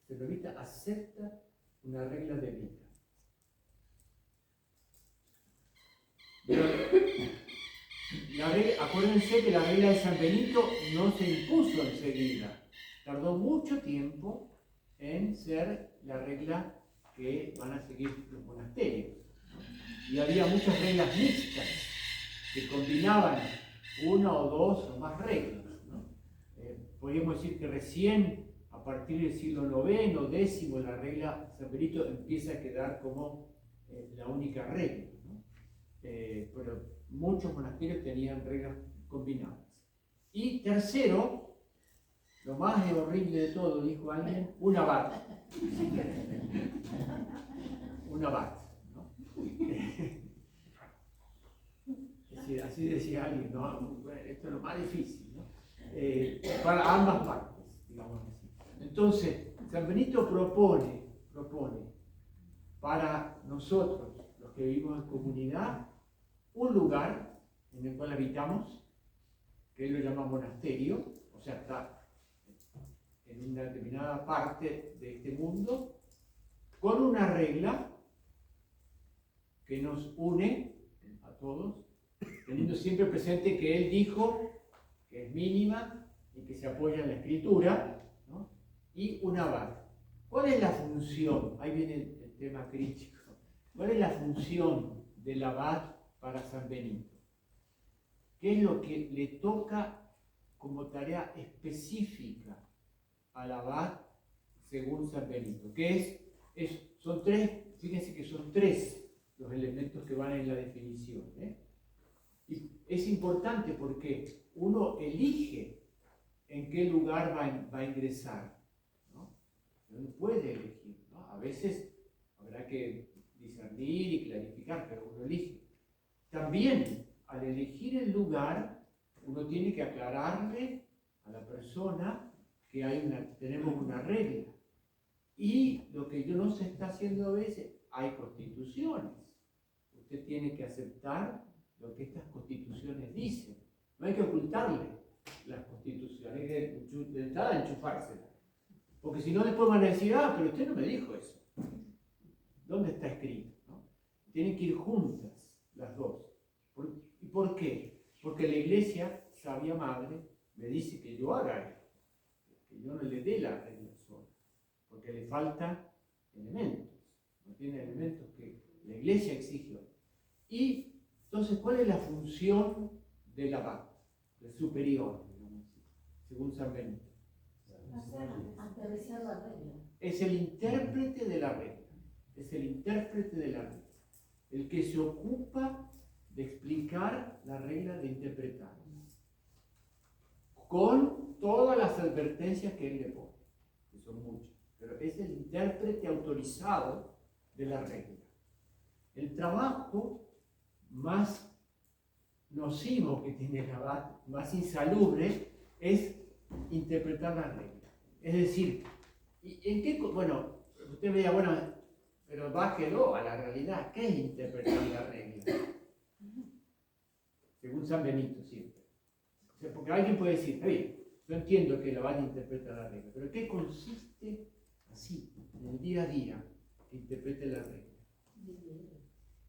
El cenobita acepta una regla de vida. Pero acuérdense que la regla de San Benito no se impuso enseguida. Tardó mucho tiempo en ser la regla que van a seguir los monasterios. Y había muchas reglas mixtas que combinaban una o dos o más reglas, ¿no? Podríamos decir que recién a partir del siglo IX, X, la regla San Benito empieza a quedar como la única regla, ¿no? Pero muchos monasterios tenían reglas combinadas. Y tercero, lo más horrible de todo, dijo alguien, un abad. Un abad, ¿no? Así decía alguien, ¿no? Esto es lo más difícil, ¿no? Para ambas partes, digamos así. Entonces, San Benito propone para nosotros, los que vivimos en comunidad, un lugar en el cual habitamos, que él lo llama monasterio, o sea, está en una determinada parte de este mundo, con una regla que nos une a todos, teniendo siempre presente que él dijo que es mínima y que se apoya en la escritura, ¿no? Y un abad. ¿Cuál es la función? Ahí viene el tema crítico. ¿Cuál es la función del abad para San Benito? ¿Qué es lo que le toca como tarea específica al abad según San Benito? Son tres, fíjense que son tres los elementos que van en la definición, ¿eh? Y es importante porque uno elige en qué lugar va a ingresar, ¿no? Uno puede elegir, ¿no? A veces habrá que discernir y clarificar, pero uno elige. También, al elegir el lugar, uno tiene que aclararle a la persona que tenemos una regla. Y lo que no se está haciendo a veces, hay constituciones. Usted tiene que aceptar lo que estas constituciones dicen. No hay que ocultarle las constituciones, hay que de entrada enchufárselas. Porque si no, después van a decir, pero usted no me dijo eso. ¿Dónde está escrito? ¿No? Tienen que ir juntas las dos. ¿Y por qué? Porque la Iglesia, sabia madre, me dice que yo haga esto, que yo no le dé la regla sola, porque le faltan elementos, no tiene elementos que la Iglesia exigió. Y entonces, ¿cuál es la función del abad, del superior, digamos, según San Benito? Aterrizar la regla. Es el intérprete de la regla. Es el intérprete de la regla. El que se ocupa de explicar la regla, de interpretar. Con todas las advertencias que él le pone, que son muchas. Pero es el intérprete autorizado de la regla. El trabajo más nocivo que tiene el abad, más insalubre, es interpretar la regla. Es decir, ¿en qué? Bueno, usted me dirá, pero bájelo a la realidad. ¿Qué es interpretar la regla? Según San Benito siempre. O sea, porque alguien puede decir, yo entiendo que el abad interpreta la regla, pero ¿qué consiste así, en el día a día, que interprete la regla?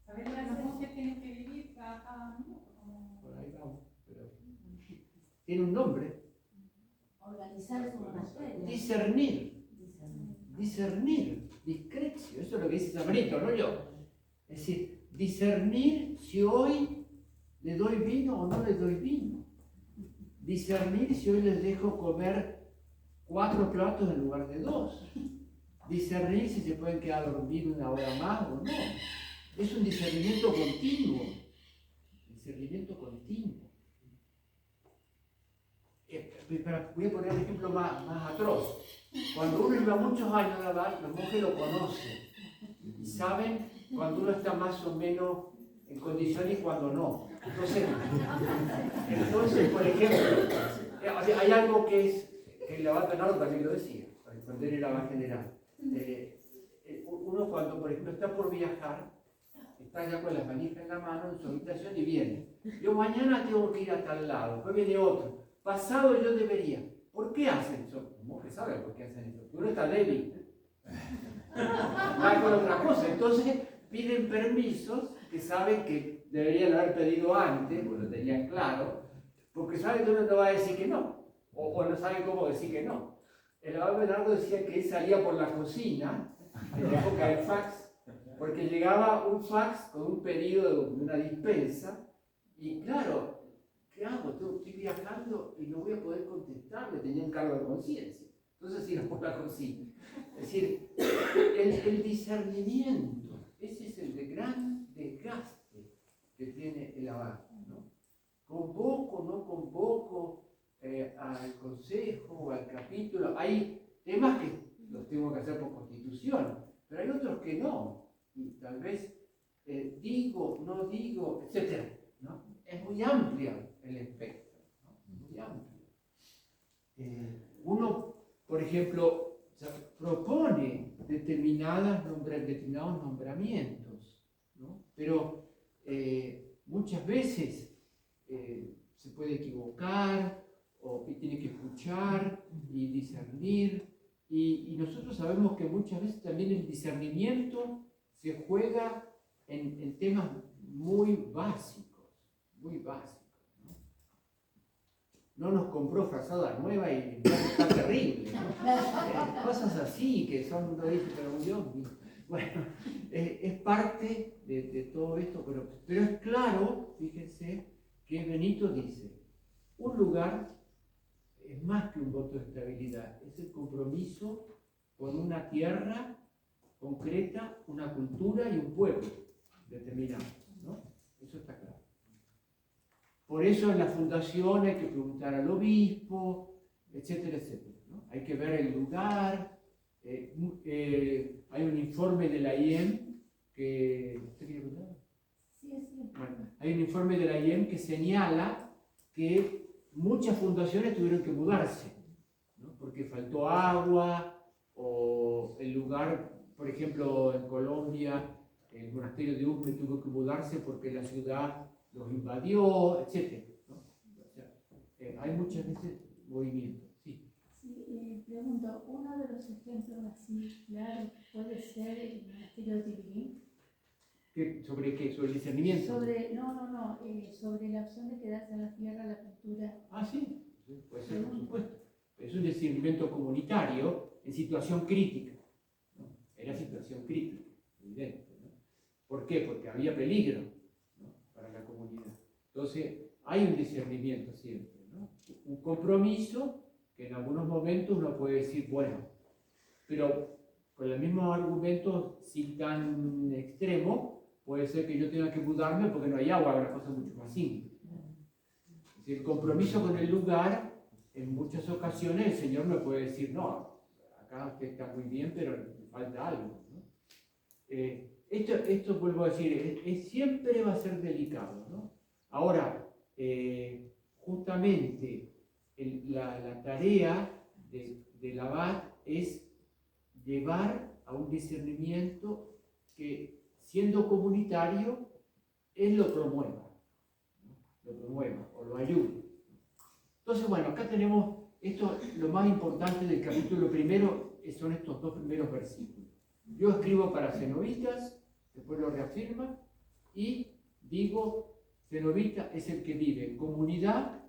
Saber las cosas que tienen que vivir cada uno. Por ahí vamos, pero tiene un nombre. Organizar su monasterio. Discernir, discrecio, eso es lo que dice San Benito, no yo. Es decir, discernir si hoy le doy vino o no le doy vino. Discernir si hoy les dejo comer 4 platos en lugar de 2. Discernir si se pueden quedar a dormir 1 hora más o no. Es un discernimiento continuo. Discernimiento continuo. Voy a poner un ejemplo más atroz. Cuando uno lleva muchos años a abad, los monjes lo conocen y saben cuando uno está más o menos en condiciones y cuando no. Entonces, por ejemplo, hay algo que el abad Bernardo también lo decía, cuando él era abad general. Uno cuando, por ejemplo, está por viajar, está ya con las manijas en la mano en su habitación y viene. Yo mañana tengo que ir a tal lado, después viene otro. Pasado yo debería. ¿Por qué hacen eso? Los monjes saben por qué hacen eso. Porque uno está débil. van con otra cosa. Entonces piden permisos que saben que deberían haber pedido antes, porque lo tenían claro, porque saben que uno no va a decir que no, o no saben cómo decir que no. El abad Bernardo decía que él salía por la cocina en la época del fax, porque llegaba un fax con un pedido de una dispensa, y claro, ¿qué hago? Estoy viajando y no voy a poder contestarle, tenía un cargo de conciencia. Entonces iba por la cocina. Es decir, el discernimiento, ese es el gran desgaste que tiene el abad, ¿no? Convoco, no convoco al consejo o al capítulo. Hay temas que los tengo que hacer por constitución, pero hay otros que no. Y tal vez digo, no digo, etc., ¿no? Es muy amplia el espectro, ¿no? Muy amplio. Uno, por ejemplo, propone determinados nombramientos, ¿no? Pero muchas veces se puede equivocar o tiene que escuchar y discernir, y nosotros sabemos que muchas veces también el discernimiento se juega en temas muy básicos, muy básicos. No nos compró frazada nueva y está terrible, ¿no? Cosas así que son, uno dice, pero Dios mío. Bueno, es parte de todo esto, pero es claro, fíjense, que Benito dice, un lugar es más que un voto de estabilidad, es el compromiso con una tierra concreta, una cultura y un pueblo determinado, ¿no? Eso está claro. Por eso en la fundación hay que preguntar al obispo, etcétera, etcétera, ¿no? Hay que ver el lugar. Hay un informe de la IEM que... ¿Usted quiere contar? Sí. Bueno, hay un informe de la IEM que señala que muchas fundaciones tuvieron que mudarse, ¿no? Porque faltó agua o el lugar, por ejemplo, en Colombia, el monasterio de Usme tuvo que mudarse porque la ciudad los invadió, etc., ¿no? O sea, hay muchas veces movimientos. Sí. Sí, pregunto, uno de los ejemplos así claros puede ser el monasterio de Tibirín. ¿Sobre qué? ¿Sobre el discernimiento? Sobre la opción de quedarse en la tierra, la cultura. Ah, sí, puede ser, por supuesto. Es un discernimiento comunitario en situación crítica, ¿no? Era situación crítica, evidente, ¿no? ¿Por qué? Porque había peligro, ¿no? Para la comunidad. Entonces, hay un discernimiento siempre, ¿no? Un compromiso que en algunos momentos uno puede decir, bueno, pero con el mismo argumento, si tan extremo, puede ser que yo tenga que mudarme porque no hay agua, una cosa mucho más simple. Es decir, el compromiso con el lugar, en muchas ocasiones el Señor me puede decir, no, acá usted está muy bien, pero le falta algo, ¿no? Esto vuelvo a decir, siempre va a ser delicado, ¿no? Ahora, justamente la tarea del abad es llevar a un discernimiento que, siendo comunitario, él lo promueva, ¿no? Lo promueva o lo ayude. Entonces, bueno, acá tenemos esto, lo más importante del capítulo primero son estos dos primeros versículos. Yo escribo para cenobitas, después lo reafirma, y digo, cenobita es el que vive en comunidad,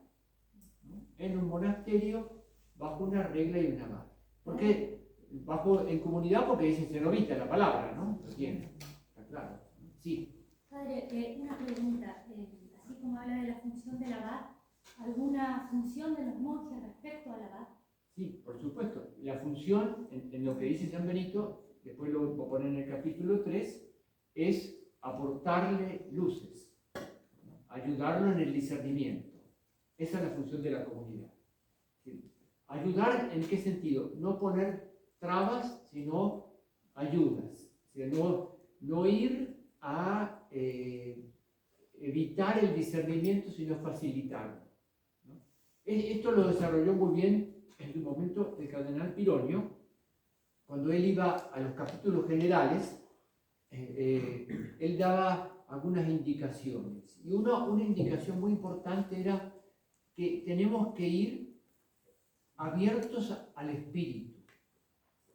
¿no? En un monasterio, bajo una regla y una abad. ¿Por qué? En comunidad porque dice cenobita la palabra, ¿no? Lo tiene. Claro, sí. Padre, una pregunta, así como habla de la función del abad, ¿alguna función de los monjes respecto al abad? Sí, por supuesto. La función, en lo que dice San Benito, después lo voy a poner en el capítulo 3, es aportarle luces, ¿no? Ayudarlo en el discernimiento. Esa es la función de la comunidad. ¿Sí? Ayudar, ¿en qué sentido? No poner trabas, sino ayudas. O sea, no ir a evitar el discernimiento, sino facilitarlo, ¿no? Esto lo desarrolló muy bien en su momento el cardenal Pironio, cuando él iba a los capítulos generales, él daba algunas indicaciones. Y una indicación muy importante era que tenemos que ir abiertos al espíritu.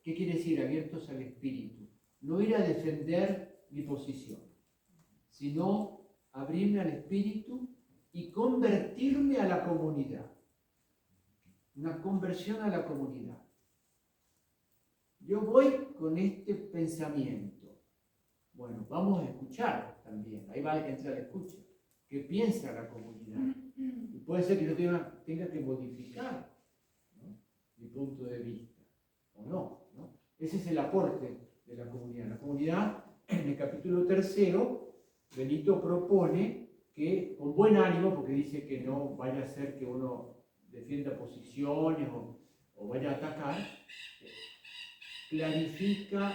¿Qué quiere decir abiertos al espíritu? No ir a defender mi posición, sino abrirme al espíritu y convertirme a la comunidad. Una conversión a la comunidad. Yo voy con este pensamiento. Bueno, vamos a escuchar también. Ahí va a entrar la escucha. ¿Qué piensa la comunidad? Y puede ser que yo tenga que modificar, ¿no?, mi punto de vista, o no, ¿no? Ese es el aporte de la comunidad. La comunidad, en el capítulo 3, Benito propone que, con buen ánimo, porque dice que no vaya a ser que uno defienda posiciones o vaya a atacar, clarifica,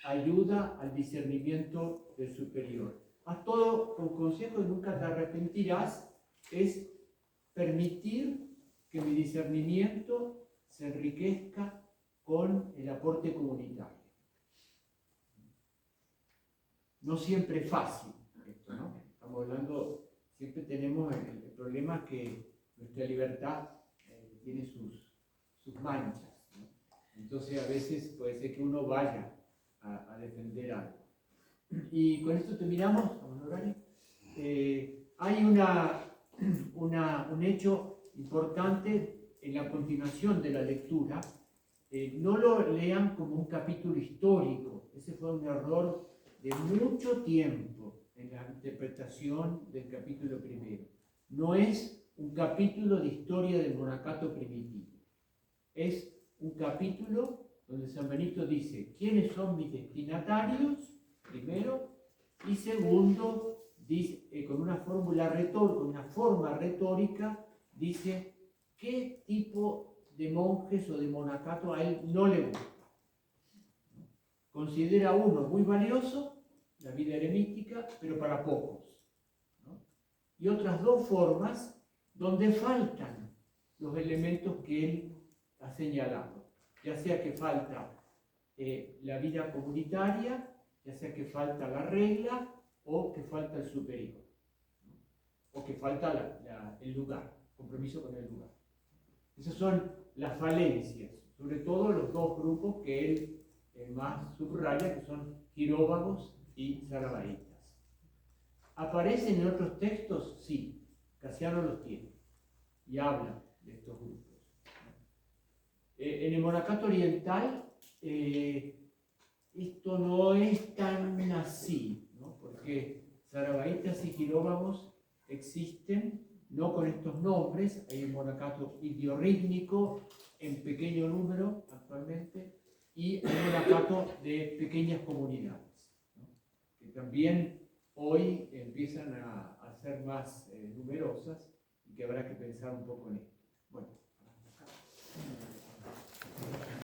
ayuda al discernimiento del superior. Haz todo con consejo y nunca te arrepentirás, es permitir que mi discernimiento se enriquezca con el aporte comunitario. No siempre es fácil esto, ¿no? Estamos hablando, siempre tenemos el problema que nuestra libertad tiene sus manchas, ¿no? Entonces a veces puede ser que uno vaya a defender algo. Y con esto terminamos, ¿estamos en horario? Hay un hecho importante en la continuación de la lectura. No lo lean como un capítulo histórico. Ese fue un error de mucho tiempo en la interpretación del capítulo primero. No es un capítulo de historia del monacato primitivo. Es un capítulo donde San Benito dice quiénes son mis destinatarios, primero, y segundo, dice, con una forma retórica, dice qué tipo de monjes o de monacato a él no le gusta. Considera uno muy valioso, la vida eremítica, pero para pocos, ¿no? Y otras dos formas donde faltan los elementos que él ha señalado, ya sea que falta la vida comunitaria, ya sea que falta la regla o que falta el superior, ¿no?, o que falta el lugar, compromiso con el lugar. Esas son las falencias, sobre todo los dos grupos que él más subraya, que son giróvagos y sarabaitas. ¿Aparecen en otros textos? Sí, Casiano los tiene y habla de estos grupos. En el monacato oriental esto no es tan así, ¿no?, porque sarabaitas y giróvagos existen, no con estos nombres. Hay un monacato idiorítmico en pequeño número actualmente, y un monacato de pequeñas comunidades, ¿no?, que también hoy empiezan a ser más numerosas y que habrá que pensar un poco en esto. Bueno.